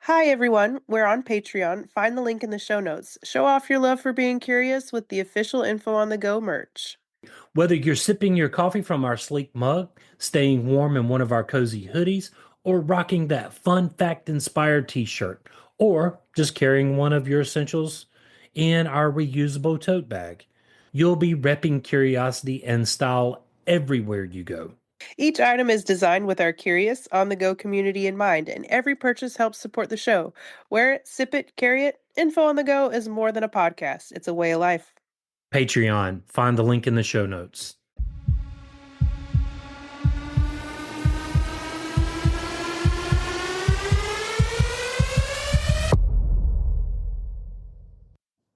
Hi, everyone. We're on Patreon. Find the link in the show notes. Show off your love for being curious with the official Info on the Go merch. Whether you're sipping your coffee from our sleek mug, staying warm in one of our cozy hoodies, or rocking that fun fact inspired t shirt, or just carrying one of your essentials in our reusable tote bag, you'll be repping curiosity and style everywhere you go. Each item is designed with our curious, on the go community in mind, and every purchase helps support the show. Wear it, sip it, carry it. Info on the Go is more than a podcast, it's a way of life. Patreon, find the link in the show notes.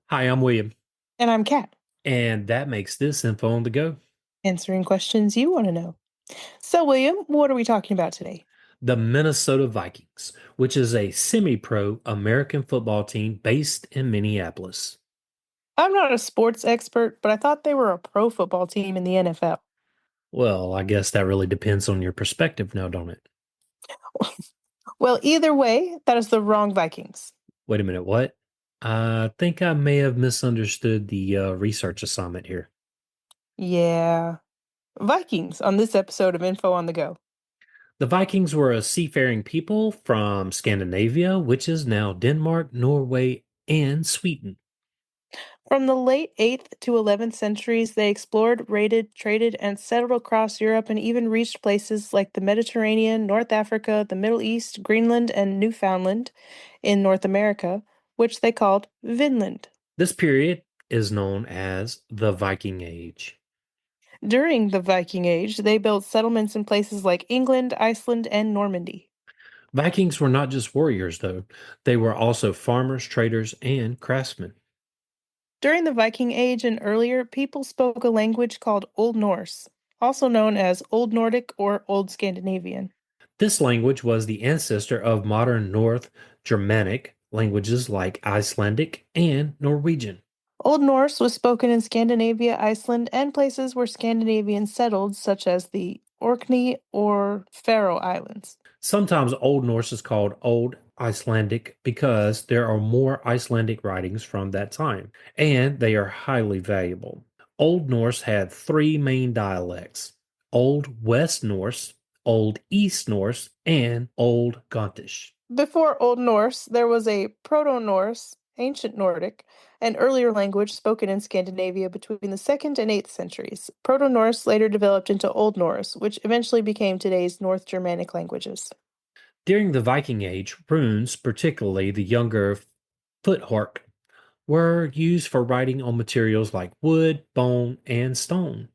Hi, I'm William, And I'm Kat, and that makes this info on the go. answering questions you want to know. So, William, what are we talking about today? The Minnesota Vikings, which is a semi pro American football team based in Minneapolis. I'm not a sports expert, but I thought they were a pro football team in the NFL. Well, I guess that really depends on your perspective now, don't it? Well, either way, that is the wrong Vikings. Wait a minute, what? I think I may have misunderstood the research assignment here. Yeah. Vikings on this episode of Info on the Go. The Vikings were a seafaring people from Scandinavia, which is now Denmark, Norway, and Sweden. From the late 8th to 11th centuries, they explored, raided, traded, and settled across Europe and even reached places like the Mediterranean, North Africa, the Middle East, Greenland, and Newfoundland in North America, which they called Vinland. This period is known as the Viking Age. During the Viking Age, they built settlements in places like England, Iceland, and Normandy. Vikings were not just warriors, though. They were also farmers, traders, and craftsmen. During the Viking Age and earlier, people spoke a language called Old Norse, also known as Old Nordic or Old Scandinavian. This language was the ancestor of modern North Germanic languages like Icelandic and Norwegian. Old Norse was spoken in Scandinavia, Iceland, and places where Scandinavians settled, such as the Orkney or Faroe Islands. Sometimes Old Norse is called Old Icelandic because there are more Icelandic writings from that time, and they are highly valuable. Old Norse had three main dialects: Old West Norse, Old East Norse, and Old Gontish. Before Old Norse, there was a Proto Norse, Ancient Nordic, an earlier language spoken in Scandinavia between the 2nd and 8th centuries. Proto Norse later developed into Old Norse, which eventually became today's North Germanic languages. During the Viking Age, runes, particularly the younger foothark, were used for writing on materials like wood, bone, and stone.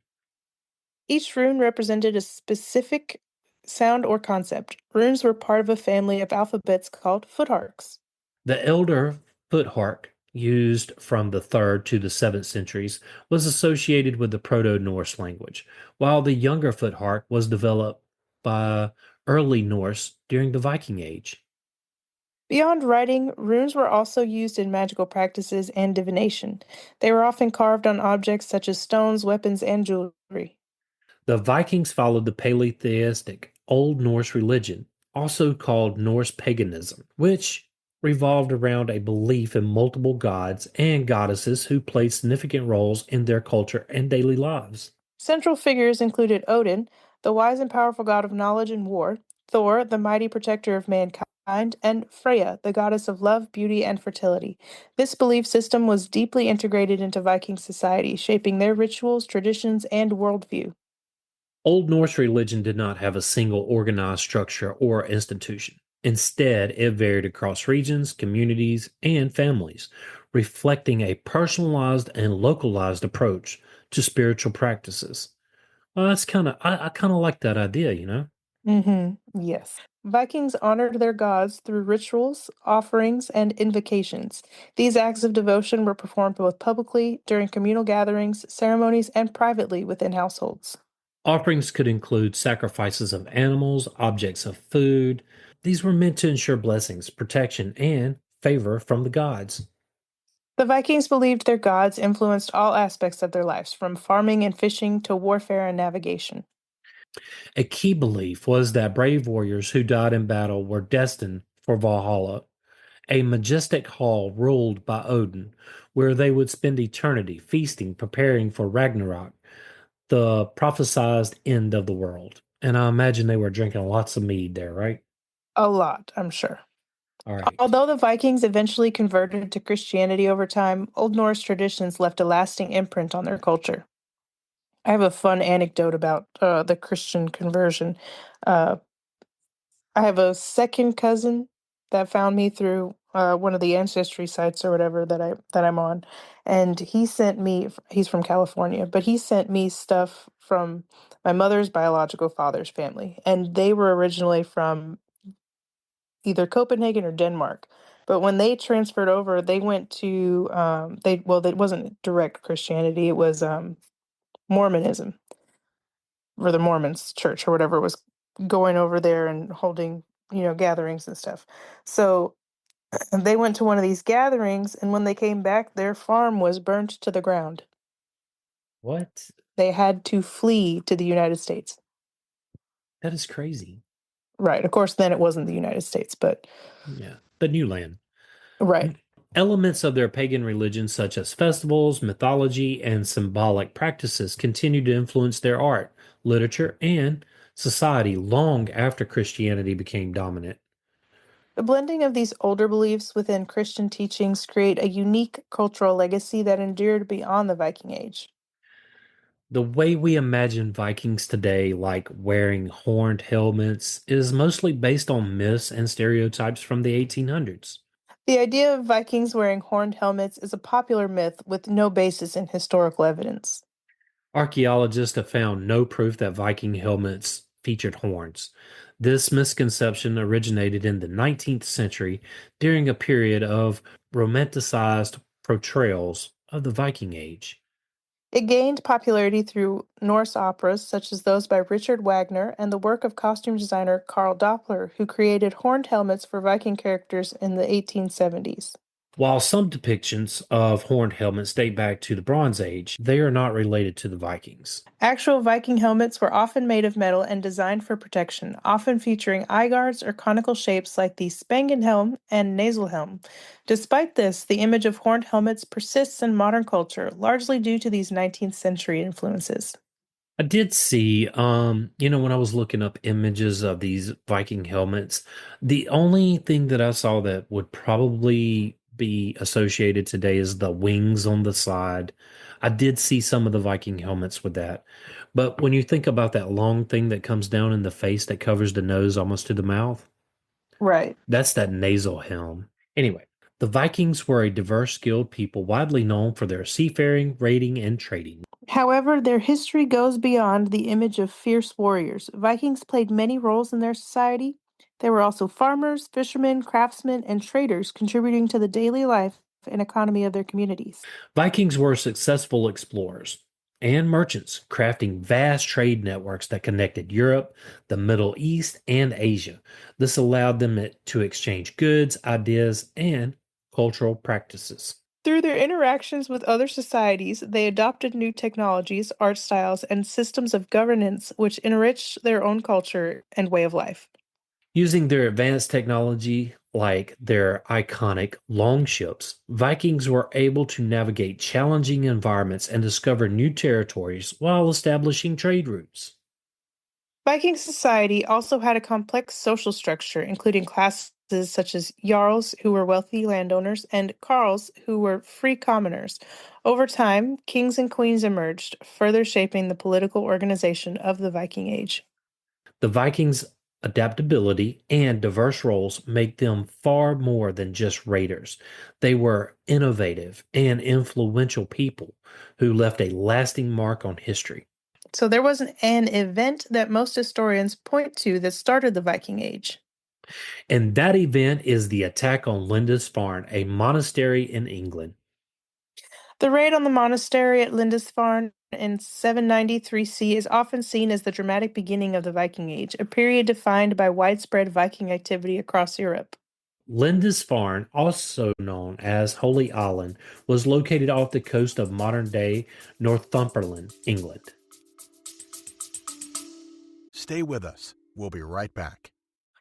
Each rune represented a specific sound or concept. Runes were part of a family of alphabets called footharks. The elder foothark, used from the 3rd to the 7th centuries, was associated with the Proto Norse language, while the younger foothark was developed by early Norse during the Viking Age. Beyond writing, runes were also used in magical practices and divination. They were often carved on objects such as stones, weapons, and jewelry. The Vikings followed the polytheistic Old Norse religion, also called Norse paganism, which revolved around a belief in multiple gods and goddesses who played significant roles in their culture and daily lives. Central figures included Odin, the wise and powerful god of knowledge and war, Thor, the mighty protector of mankind, and Freyja, the goddess of love, beauty, and fertility. This belief system was deeply integrated into Viking society, shaping their rituals, traditions, and worldview. Old Norse religion did not have a single organized structure or institution. Instead, it varied across regions, communities, and families, reflecting a personalized and localized approach to spiritual practices. Well, that's I kind of like that idea. Yes. Vikings honored their gods through rituals, offerings, and invocations. These acts of devotion were performed both publicly, during communal gatherings, ceremonies, and privately within households. Offerings could include sacrifices of animals, objects of food. These were meant to ensure blessings, protection, and favor from the gods. The Vikings believed their gods influenced all aspects of their lives, from farming and fishing to warfare and navigation. A key belief was that brave warriors who died in battle were destined for Valhalla, a majestic hall ruled by Odin, where they would spend eternity feasting, preparing for Ragnarok, the prophesied end of the world. And I imagine they were drinking lots of mead there, right? A lot, I'm sure. All right. Although the Vikings eventually converted to Christianity over time, Old Norse traditions left a lasting imprint on their culture. I have a fun anecdote about the Christian conversion. Uh, I have a second cousin that found me through one of the ancestry sites or whatever that I'm on, and he sent me. He's from California, but he sent me stuff from my mother's biological father's family, and they were originally from either Copenhagen or Denmark. But when they transferred over, they went to it wasn't direct Christianity; it was Mormonism, or the Mormons church or whatever was going over there and holding, gatherings and stuff. So they went to one of these gatherings, and when they came back, their farm was burnt to the ground. What? They had to flee to the United States. That is crazy. Right. Of course, then it wasn't the United States, but Yeah. The new land. right. Elements of their pagan religion, such as festivals, mythology, and symbolic practices, continue to influence their art, literature, and society long after Christianity became dominant. The blending of these older beliefs within Christian teachings create a unique cultural legacy that endured beyond the Viking Age. The way we imagine Vikings today, like wearing horned helmets, is mostly based on myths and stereotypes from the 1800s. The idea of Vikings wearing horned helmets is a popular myth with no basis in historical evidence. Archaeologists have found no proof that Viking helmets featured horns. This misconception originated in the 19th century during a period of romanticized portrayals of the Viking Age. It gained popularity through Norse operas such as those by Richard Wagner and the work of costume designer Carl Doppler, who created horned helmets for Viking characters in the 1870s. While some depictions of horned helmets date back to the Bronze Age, they are not related to the Vikings. Actual Viking helmets were often made of metal and designed for protection, often featuring eye guards or conical shapes like the Spangenhelm and Nasalhelm. Despite this, the image of horned helmets persists in modern culture, largely due to these 19th century influences. I did see, when I was looking up images of these Viking helmets, the only thing that I saw that would probably be associated today is the wings on the side. I did see some of the Viking helmets with that. But when you think about that long thing that comes down in the face that covers the nose almost to the mouth, Right. that's that nasal helm. Anyway, the Vikings were a diverse, skilled people widely known for their seafaring, raiding, and trading. However, their history goes beyond the image of fierce warriors. Vikings played many roles in their society. They were also farmers, fishermen, craftsmen, and traders, contributing to the daily life and economy of their communities. Vikings were successful explorers and merchants, crafting vast trade networks that connected Europe, the Middle East, and Asia. This allowed them to exchange goods, ideas, and cultural practices. Through their interactions with other societies, they adopted new technologies, art styles, and systems of governance which enriched their own culture and way of life. Using their advanced technology, like their iconic longships, Vikings were able to navigate challenging environments and discover new territories while establishing trade routes. Viking society also had a complex social structure, including classes such as jarls, who were wealthy landowners, and carls, who were free commoners. Over time, kings and queens emerged, further shaping the political organization of the Viking Age. The Vikings' adaptability and diverse roles make them far more than just raiders. They were innovative and influential people who left a lasting mark on history. So there was an event that most historians point to that started the Viking Age. And that event is the attack on Lindisfarne, a monastery in England. The raid on the monastery at Lindisfarne in 793 C is often seen as the dramatic beginning of the Viking Age, a period defined by widespread Viking activity across Europe. Lindisfarne, also known as Holy Island, was located off the coast of modern day Northumberland, England. Stay with us. We'll be right back.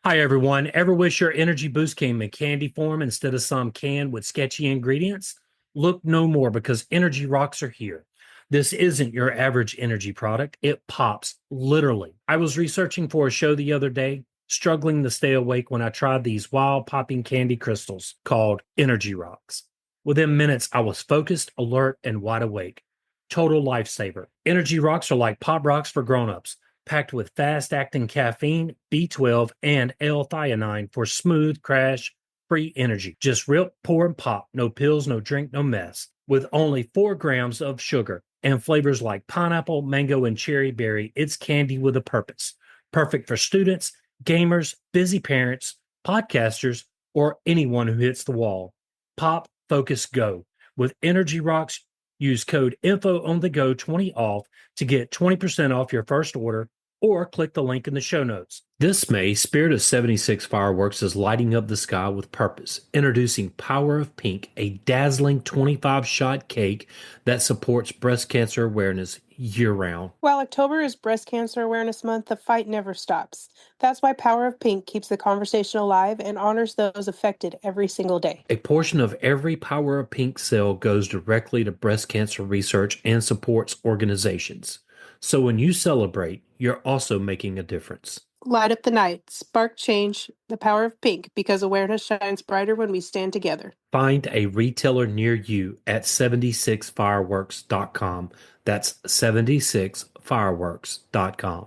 Hi, everyone. Ever wish your energy boost came in candy form instead of some can with sketchy ingredients? Look no more because energy rocks are here. This isn't your average energy product. It pops, literally. I was researching for a show the other day, struggling to stay awake when I tried these wild popping candy crystals called energy rocks. Within minutes, I was focused, alert, and wide awake. Total lifesaver. Energy rocks are like pop rocks for grown-ups packed with fast acting caffeine, B12, and L-theanine for smooth, crash free energy. Just rip, pour, and pop. No pills, no drink, no mess. With only 4 grams of sugar and flavors like pineapple, mango, and cherry berry, it's candy with a purpose. Perfect for students, gamers, busy parents, podcasters, or anyone who hits the wall. Pop, focus, go. With Energy Rocks, use code INFO on the go 20 off to get 20% off your first order or click the link in the show notes. This May, Spirit of 76 Fireworks is lighting up the sky with purpose, introducing Power of Pink, a dazzling 25-shot cake that supports breast cancer awareness year-round. While October is Breast Cancer Awareness Month, the fight never stops. That's why Power of Pink keeps the conversation alive and honors those affected every single day. A portion of every Power of Pink sale goes directly to breast cancer research and supports organizations. So when you celebrate, you're also making a difference. Light up the night, spark change, the power of pink, because awareness shines brighter when we stand together. Find a retailer near you at 76fireworks.com. That's 76fireworks.com.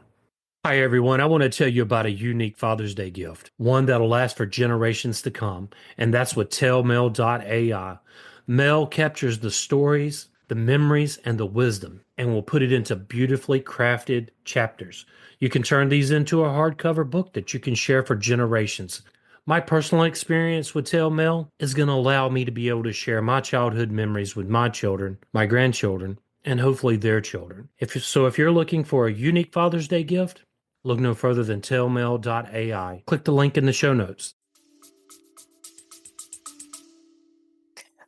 Hi, everyone. I want to tell you about a unique Father's Day gift, one that'll last for generations to come, and that's with tellmail.ai. Mail captures the stories, the memories, and the wisdom, and will put it into beautifully crafted chapters. You can turn these into a hardcover book that you can share for generations. My personal experience with Tellmail is going to allow me to be able to share my childhood memories with my children, my grandchildren, and hopefully their children. If you're looking for a unique Father's Day gift, look no further than tellmail.ai. Click the link in the show notes.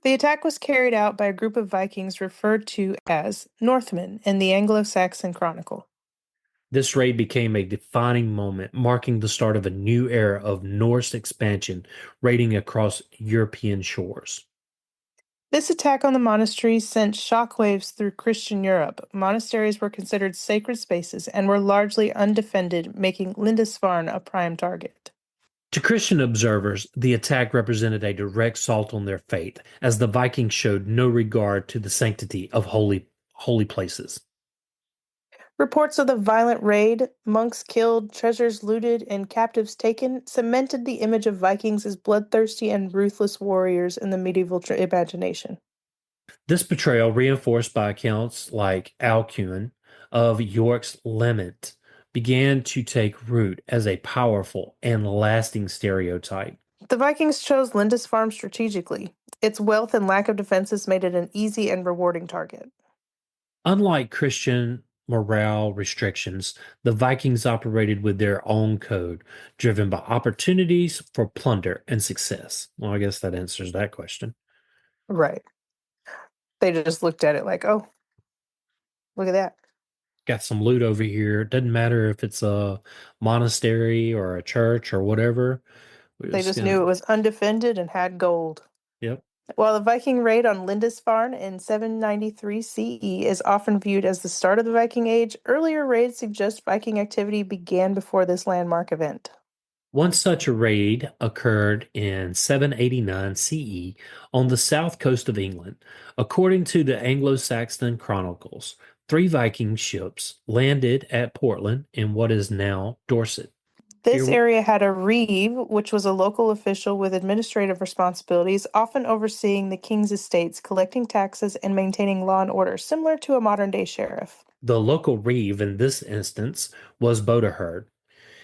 The attack was carried out by a group of Vikings referred to as Northmen in the Anglo-Saxon Chronicle. This raid became a defining moment, marking the start of a new era of Norse expansion, raiding across European shores. This attack on the monasteries sent shockwaves through Christian Europe. Monasteries were considered sacred spaces and were largely undefended, making Lindisfarne a prime target. To Christian observers, the attack represented a direct assault on their faith, as the Vikings showed no regard to the sanctity of holy places. Reports of the violent raid, monks killed, treasures looted, and captives taken cemented the image of Vikings as bloodthirsty and ruthless warriors in the medieval imagination. This betrayal, reinforced by accounts like Alcuin of York's Lament, began to take root as a powerful and lasting stereotype. The Vikings chose Lindisfarne strategically. Its wealth and lack of defenses made it an easy and rewarding target. Unlike Christian morale restrictions, the Vikings operated with their own code, driven by opportunities for plunder and success. Well, I guess that answers that question. Right. They just looked at it like, oh, look at that. Got some loot over here. Doesn't matter if it's a monastery or a church or whatever. We're They just just gonna, knew it was undefended and had gold. yep. While the Viking raid on Lindisfarne in 793 CE is often viewed as the start of the Viking Age, earlier raids suggest Viking activity began before this landmark event. One such a raid occurred in 789 CE on the south coast of England. According to the Anglo-Saxon Chronicles, 3 Viking ships landed at Portland in what is now Dorset. This Here, area had a reeve, which was a local official with administrative responsibilities, often overseeing the king's estates, collecting taxes, and maintaining law and order, similar to a modern-day sheriff. the local reeve in this instance was Bodaherd.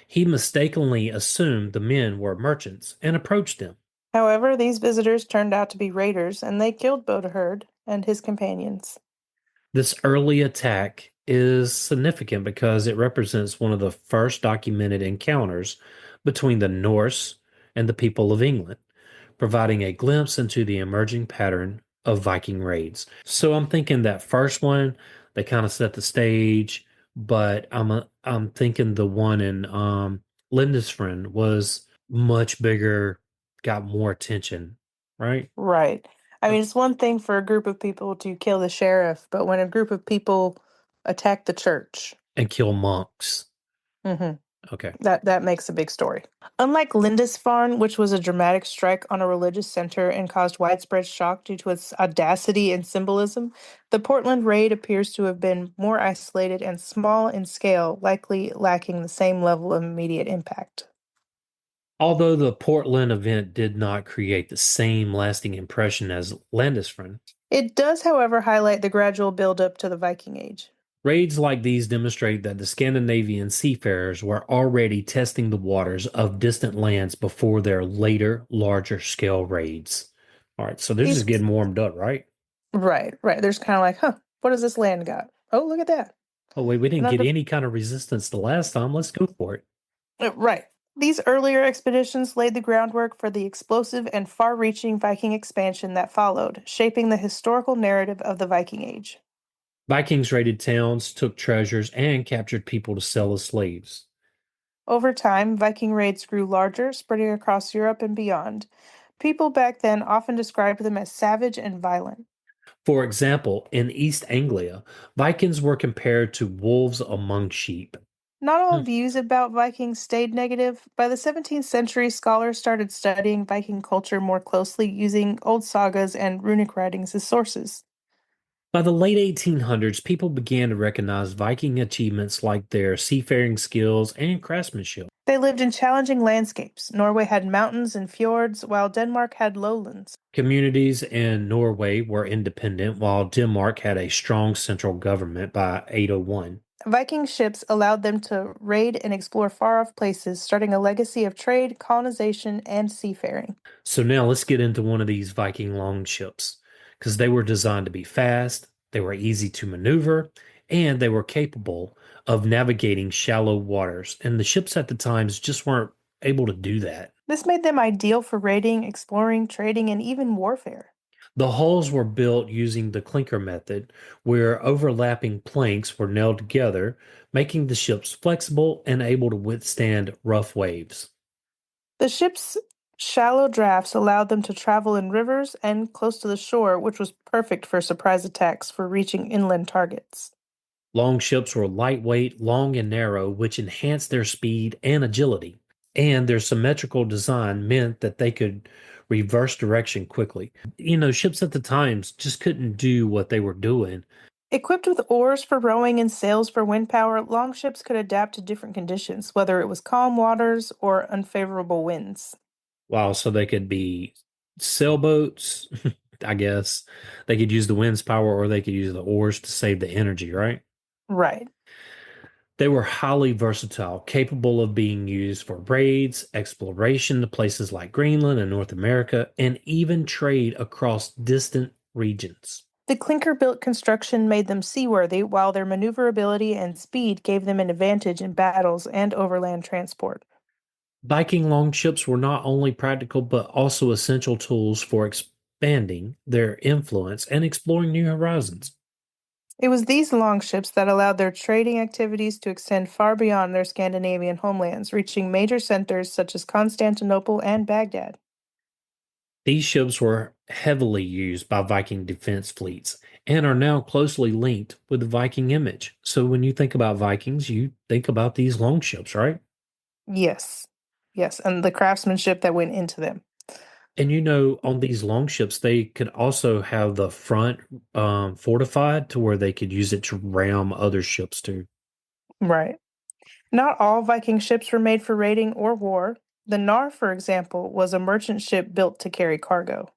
He mistakenly assumed the men were merchants and approached them. However, these visitors turned out to be raiders, and they killed Bodaherd and his companions. This early attack is significant because it represents one of the first documented encounters between the Norse and the people of England, providing a glimpse into the emerging pattern of Viking raids. So I'm thinking that first one, they kind of set the stage, but I'm thinking the one in Lindisfarne was much bigger, got more attention, right? Right. I Uh, mean, it's one thing for a group of people to kill the sheriff, but when a group of people attack the church, And kill monks. hmm Okay. that makes a big story. Unlike Lindisfarne, which was a dramatic strike on a religious center and caused widespread shock due to its audacity and symbolism, the Portland raid appears to have been more isolated and small in scale, likely lacking the same level of immediate impact. Although the Portland event did not create the same lasting impression as Lindisfarne, It does, however, highlight the gradual buildup to the Viking Age. raids like these demonstrate that the Scandinavian seafarers were already testing the waters of distant lands before their later, larger scale raids. All right, so they're These, just getting warmed up, right? right, right. There's kind of like, huh, what does this land got? Oh, look at that. Oh, wait, we And didn't get under, any kind of resistance the last time. Let's go for it. right. These earlier expeditions laid the groundwork for the explosive and far-reaching Viking expansion that followed, shaping the historical narrative of the Viking Age. Vikings raided towns, took treasures, and captured people to sell as slaves. Over time, Viking raids grew larger, spreading across Europe and beyond. People back then often described them as savage and violent. For example, in East Anglia, Vikings were compared to wolves among sheep. Not all Hmm. views about Vikings stayed negative. By the 17th century, scholars started studying Viking culture more closely, using old sagas and runic writings as sources. By the late 1800s, people began to recognize Viking achievements like their seafaring skills and craftsmanship. They lived in challenging landscapes. Norway had mountains and fjords, while Denmark had lowlands. Communities in Norway were independent, while Denmark had a strong central government by 801. Viking ships allowed them to raid and explore far off places, starting a legacy of trade, colonization, and seafaring. So now let's get into one of these Viking longships because they were designed to be fast, they were easy to maneuver, and they were capable of navigating shallow waters. And the ships at the times just weren't able to do that. This made them ideal for raiding, exploring, trading, and even warfare. The hulls were built using the clinker method, where overlapping planks were nailed together, making the ships flexible and able to withstand rough waves. The ship's shallow drafts allowed them to travel in rivers and close to the shore, which was perfect for surprise attacks for reaching inland targets. Long ships were lightweight, long and narrow, which enhanced their speed and agility. And their symmetrical design meant that they could reverse direction quickly. Ships at the times just couldn't do what they were doing. Equipped with oars for rowing and sails for wind power, longships could adapt to different conditions, whether it was calm waters or unfavorable winds. Wow, so they could be sailboats, I guess. They could use the wind's power or they could use the oars to save the energy, right? Right. They were highly versatile, capable of being used for raids, exploration to places like Greenland and North America, and even trade across distant regions. The clinker built construction made them seaworthy, while their maneuverability and speed gave them an advantage in battles and overland transport. Viking longships were not only practical but also essential tools for expanding their influence and exploring new horizons. It was these longships that allowed their trading activities to extend far beyond their Scandinavian homelands, reaching major centers such as Constantinople and Baghdad. These ships were heavily used by Viking defense fleets and are now closely linked with the Viking image. So when you think about Vikings, you think about these longships, right? Yes, yes, and the craftsmanship that went into them. And on these longships, they could also have the front fortified to where they could use it to ram other ships too. Right. Not all Viking ships were made for raiding or war. The Nar, for example, was a merchant ship built to carry cargo.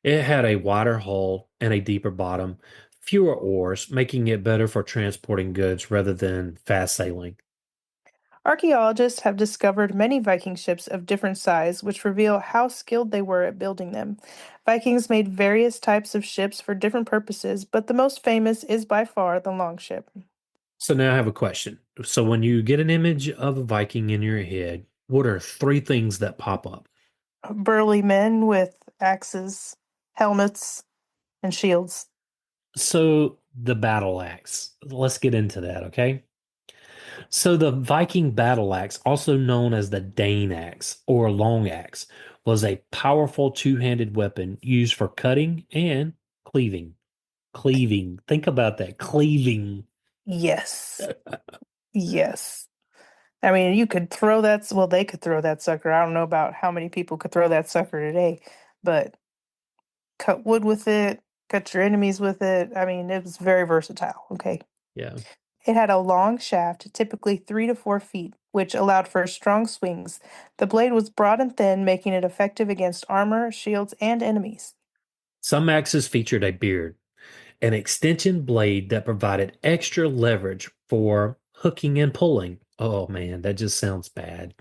It had a wider hull and a deeper bottom, fewer oars, making it better for transporting goods rather than fast sailing. Archaeologists have discovered many Viking ships of different size, which reveal how skilled they were at building them. Vikings made various types of ships for different purposes, but the most famous is by far the longship. So now I have a question. So when you get an image of a Viking in your head, what are three things that pop up? Burly men with axes, helmets, and shields. So the battle axe. Let's get into that, okay? So the Viking battle axe, also known as the Dane axe or long axe, was a powerful two-handed weapon used for cutting and cleaving. Cleaving. Think about that. Cleaving. Yes. Yes. I mean, you could throw that, well, they could throw that sucker. I don't know about how many people could throw that sucker today, but cut wood with it, cut your enemies with it. I mean, it was very versatile. Okay. Yeah. It had a long shaft, typically 3 to 4 feet, which allowed for strong swings. The blade was broad and thin, making it effective against armor, shields, and enemies. Some axes featured a beard, an extension blade that provided extra leverage for hooking and pulling. Oh man, that just sounds bad.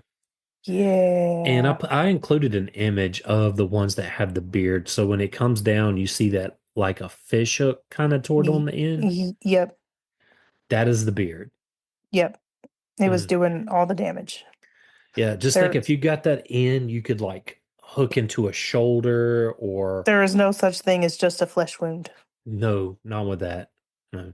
And Yeah. I included an image of the ones that have the beard. So when it comes down, you see that like a fish hook kind of toward on the end. Yep. That is the beard. Yep. It was Mm. doing all the damage. Yeah, just think There, if you got that in, you could like hook into a shoulder or there is no such thing as just a flesh wound. no, not with that. No.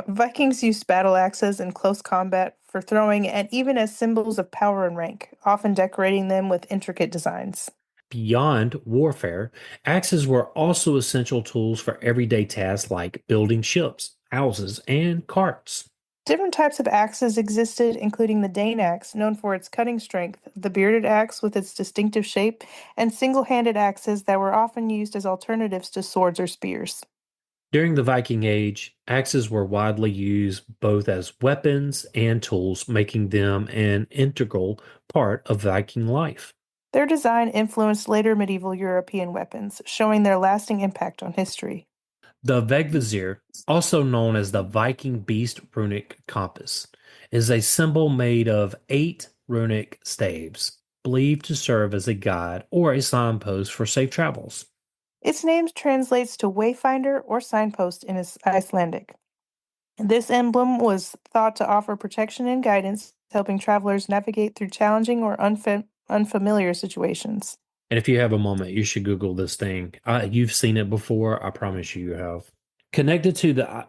Vikings used battle axes in close combat for throwing and even as symbols of power and rank, often decorating them with intricate designs. Beyond warfare, axes were also essential tools for everyday tasks like building ships, houses, and carts. Different types of axes existed, including the Dane axe, known for its cutting strength, the bearded axe with its distinctive shape, and single handed axes that were often used as alternatives to swords or spears. During the Viking Age, axes were widely used both as weapons and tools, making them an integral part of Viking life. Their design influenced later medieval European weapons, showing their lasting impact on history. The Vegvisir, also known as the Viking Beast runic compass, is a symbol made of 8 runic staves, believed to serve as a guide or a signpost for safe travels. Its name translates to wayfinder or signpost in Icelandic. This emblem was thought to offer protection and guidance, helping travelers navigate through challenging or unfamiliar situations. And if you have a moment, you should Google this thing. You've seen it before. I promise you have. Connected to the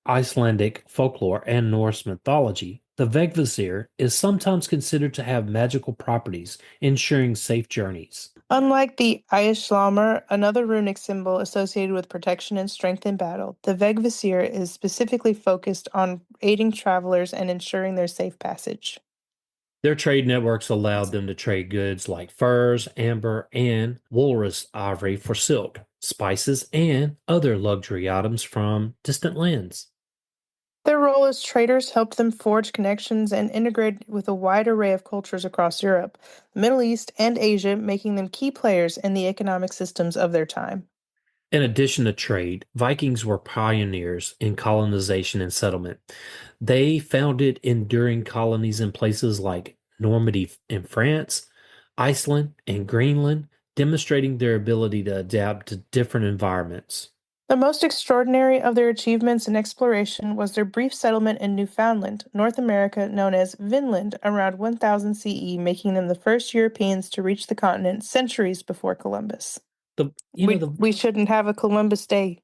Icelandic folklore and Norse mythology, the Vegvisir is sometimes considered to have magical properties, ensuring safe journeys. Unlike the Æslandir, another runic symbol associated with protection and strength in battle, the Vegvisir is specifically focused on aiding travelers and ensuring their safe passage. Their trade networks allowed them to trade goods like furs, amber, and walrus ivory for silk, spices, and other luxury items from distant lands. Their role as traders helped them forge connections and integrate with a wide array of cultures across Europe, the Middle East, and Asia, making them key players in the economic systems of their time. In addition to trade, Vikings were pioneers in colonization and settlement. They founded enduring colonies in places like Normandy in France, Iceland, and Greenland, demonstrating their ability to adapt to different environments. The most extraordinary of their achievements in exploration was their brief settlement in Newfoundland, North America, known as Vinland, around 1000 CE, making them the first Europeans to reach the continent centuries before Columbus. The you know We shouldn't have a Columbus Day.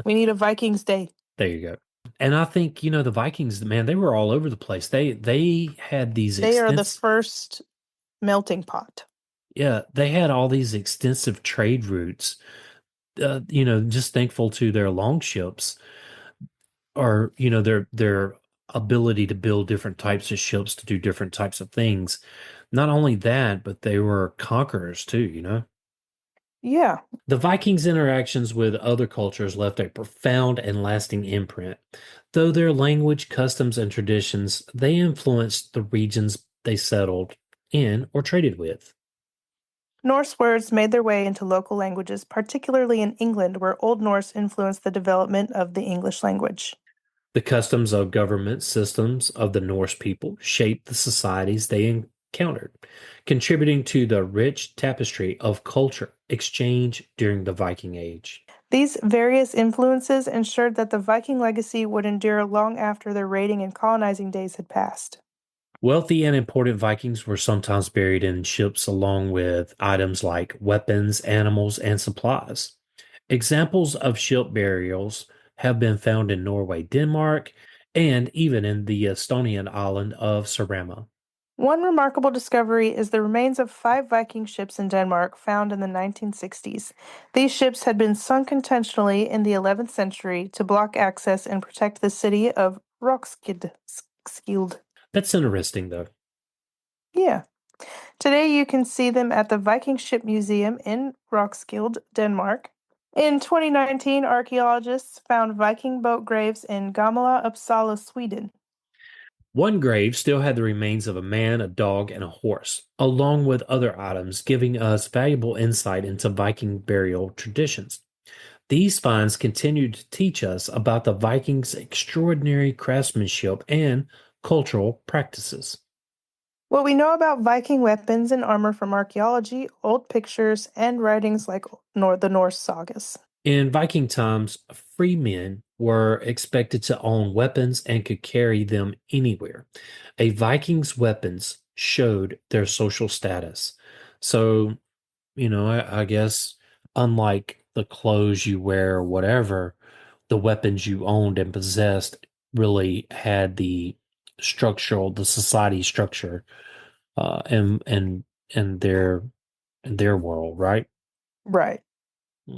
We need a Vikings Day. there you go. And I think the Vikings, man, they were all over the place. They had these They are the extensive first melting pot. yeah, they had all these extensive trade routes. Just thankful to their longships or their ability to build different types of ships to do different types of things. Not only that, but they were conquerors too. Yeah. The Vikings' interactions with other cultures left a profound and lasting imprint. Though their language, customs, and traditions, they influenced the regions they settled in or traded with. Norse words made their way into local languages, particularly in England, where Old Norse influenced the development of the English language. The customs of government systems of the Norse people shaped the societies they encountered, contributing to the rich tapestry of culture exchange during the Viking Age. These various influences ensured that the Viking legacy would endure long after their raiding and colonizing days had passed. Wealthy and important Vikings were sometimes buried in ships along with items like weapons, animals, and supplies. Examples of ship burials have been found in Norway, Denmark, and even in the Estonian island of Sarema. One remarkable discovery is the remains of five Viking ships in Denmark found in the 1960s. These ships had been sunk intentionally in the 11th century to block access and protect the city of Roskilde. That's interesting, though. Yeah. Today you can see them at the Viking Ship Museum in Roskilde, Denmark. In 2019, archaeologists found Viking boat graves in Gamla Uppsala, Sweden. One grave still had the remains of a man, a dog, and a horse, along with other items, giving us valuable insight into Viking burial traditions. These finds continue to teach us about the Vikings' extraordinary craftsmanship and cultural practices. What we know about Viking weapons and armor from archaeology, old pictures, and writings like the Norse sagas. In Viking times, free men were expected to own weapons and could carry them anywhere. A Viking's weapons showed their social status. So, I guess unlike the clothes you wear or whatever, the weapons you owned and possessed really had the society structure, and their world, right? Right. Hmm.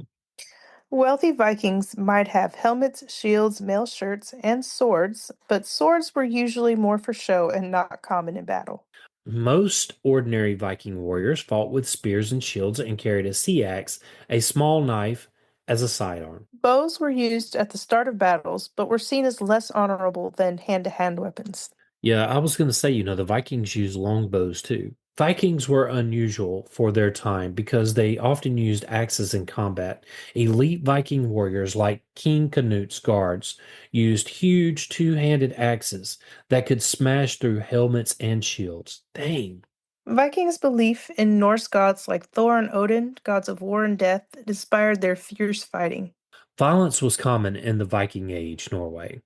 Wealthy Vikings might have helmets, shields, mail shirts, and swords, but swords were usually more for show and not common in battle. Most ordinary Viking warriors fought with spears and shields and carried a sea axe, a small knife, as a sidearm. Bows were used at the start of battles, but were seen as less honorable than hand to hand weapons. Yeah, I was going to say, the Vikings used longbows too. Vikings were unusual for their time because they often used axes in combat. Elite Viking warriors like King Canute's guards used huge two-handed axes that could smash through helmets and shields. Dang. Vikings' belief in Norse gods like Thor and Odin, gods of war and death, inspired their fierce fighting. Violence was common in the Viking Age Norway,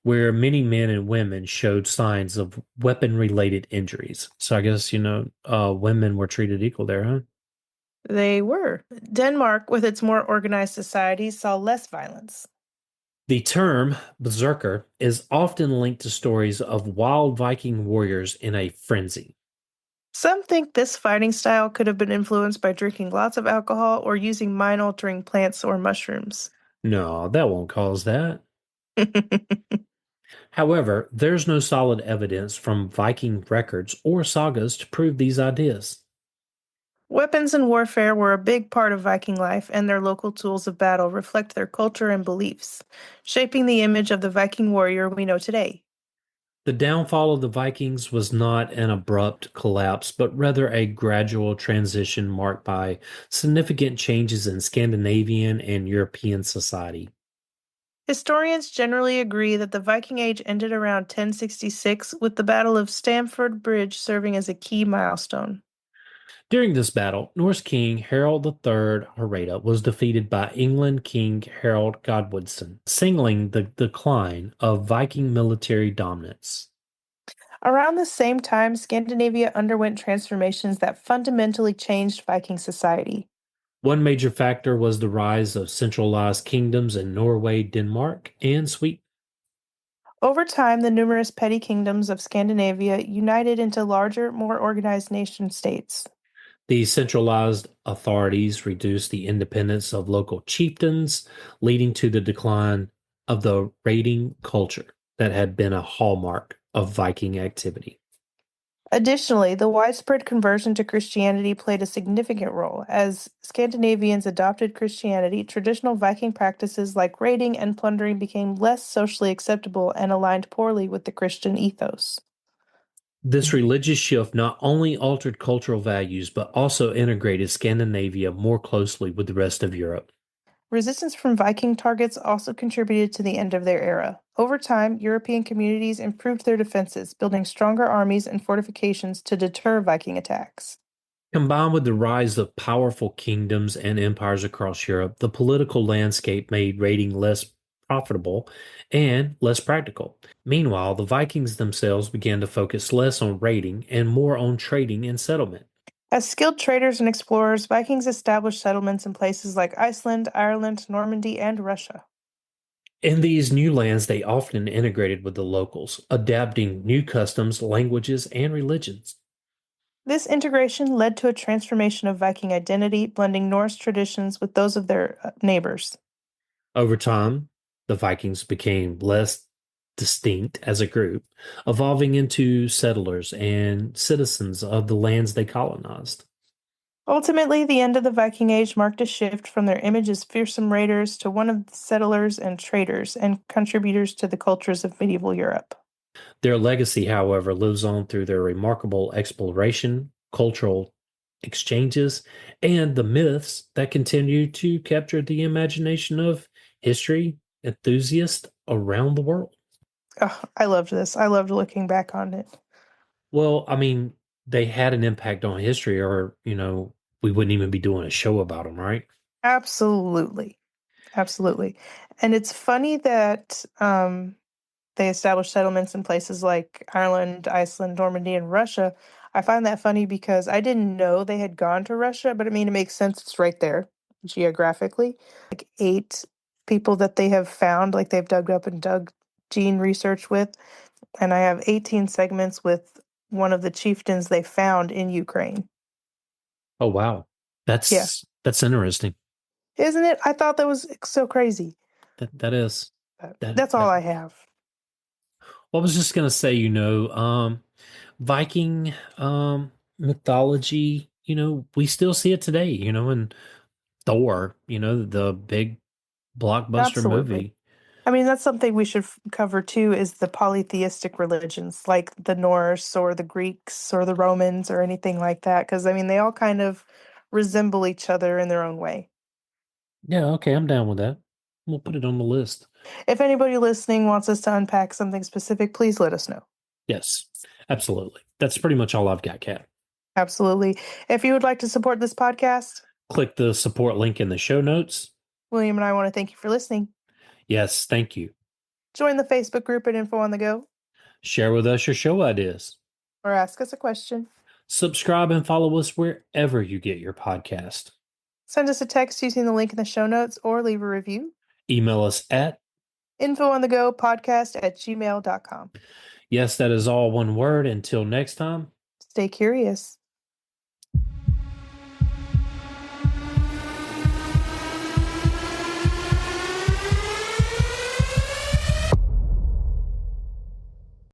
where many men and women showed signs of weapon-related injuries. So I guess, women were treated equal there, huh? They were. Denmark, with its more organized society, saw less violence. The term berserker is often linked to stories of wild Viking warriors in a frenzy. Some think this fighting style could have been influenced by drinking lots of alcohol or using mind altering plants or mushrooms. No, that won't cause that. However, there's no solid evidence from Viking records or sagas to prove these ideas. Weapons and warfare were a big part of Viking life, and their local tools of battle reflect their culture and beliefs, shaping the image of the Viking warrior we know today. The downfall of the Vikings was not an abrupt collapse, but rather a gradual transition marked by significant changes in Scandinavian and European society. Historians generally agree that the Viking Age ended around 1066, with the Battle of Stamford Bridge serving as a key milestone. During this battle, Norse King Harald III Harada was defeated by England King Harold Godwinson, signaling the decline of Viking military dominance. Around the same time, Scandinavia underwent transformations that fundamentally changed Viking society. One major factor was the rise of centralized kingdoms in Norway, Denmark, and Sweden. Over time, the numerous petty kingdoms of Scandinavia united into larger, more organized nation states. These centralized authorities reduced the independence of local chieftains, leading to the decline of the raiding culture that had been a hallmark of Viking activity. Additionally, the widespread conversion to Christianity played a significant role. As Scandinavians adopted Christianity, traditional Viking practices like raiding and plundering became less socially acceptable and aligned poorly with the Christian ethos. This religious shift not only altered cultural values, but also integrated Scandinavia more closely with the rest of Europe. Resistance from Viking targets also contributed to the end of their era. Over time, European communities improved their defenses, building stronger armies and fortifications to deter Viking attacks. Combined with the rise of powerful kingdoms and empires across Europe, the political landscape made raiding less profitable and less practical. Meanwhile, the Vikings themselves began to focus less on raiding and more on trading and settlement. As skilled traders and explorers, Vikings established settlements in places like Iceland, Ireland, Normandy, and Russia. In these new lands, they often integrated with the locals, adapting new customs, languages, and religions. This integration led to a transformation of Viking identity, blending Norse traditions with those of their neighbors. Over time, the Vikings became less distinct as a group, evolving into settlers and citizens of the lands they colonized. Ultimately, the end of the Viking Age marked a shift from their image as fearsome raiders to one of the settlers and traders and contributors to the cultures of medieval Europe. Their legacy, however, lives on through their remarkable exploration, cultural exchanges, and the myths that continue to capture the imagination of history enthusiasts around the world. Oh, I loved this. I loved looking back on it. Well, I mean, they had an impact on history, or, we wouldn't even be doing a show about them, right? Absolutely. Absolutely. And it's funny that they established settlements in places like Ireland, Iceland, Normandy, and Russia. I find that funny because I didn't know they had gone to Russia, but I mean, it makes sense. It's right there geographically. Like 8 people that they have found, like they've dug up and dug gene research with. And I have 18 segments with one of the chieftains they found in Ukraine. Oh, wow. Yeah. That's interesting. Isn't it? I thought that was so crazy. That is But that that's all that I have. Well, I was just gonna say, Viking mythology, we still see it today, in Thor, the big blockbuster Absolutely. movie. I mean, that's something we should cover too, is the polytheistic religions, like the Norse or the Greeks or the Romans or anything like that. Because, I mean, they all kind of resemble each other in their own way. Yeah, okay, I'm down with that. We'll put it on the list. If anybody listening wants us to unpack something specific, please let us know. Yes, absolutely. That's pretty much all I've got, Kat. Absolutely. If you would like to support this podcast, Click the support link in the show notes. William and I want to thank you for listening. Yes, thank you. Join the Facebook group at Info on the Go Share with us your show ideas. or ask us a question. Subscribe and follow us wherever you get your podcast. Send us a text using the link in the show notes or leave a review. Email us at, Info on the Go podcast at gmail.com. yes, that is all one word. Until next time. Stay curious.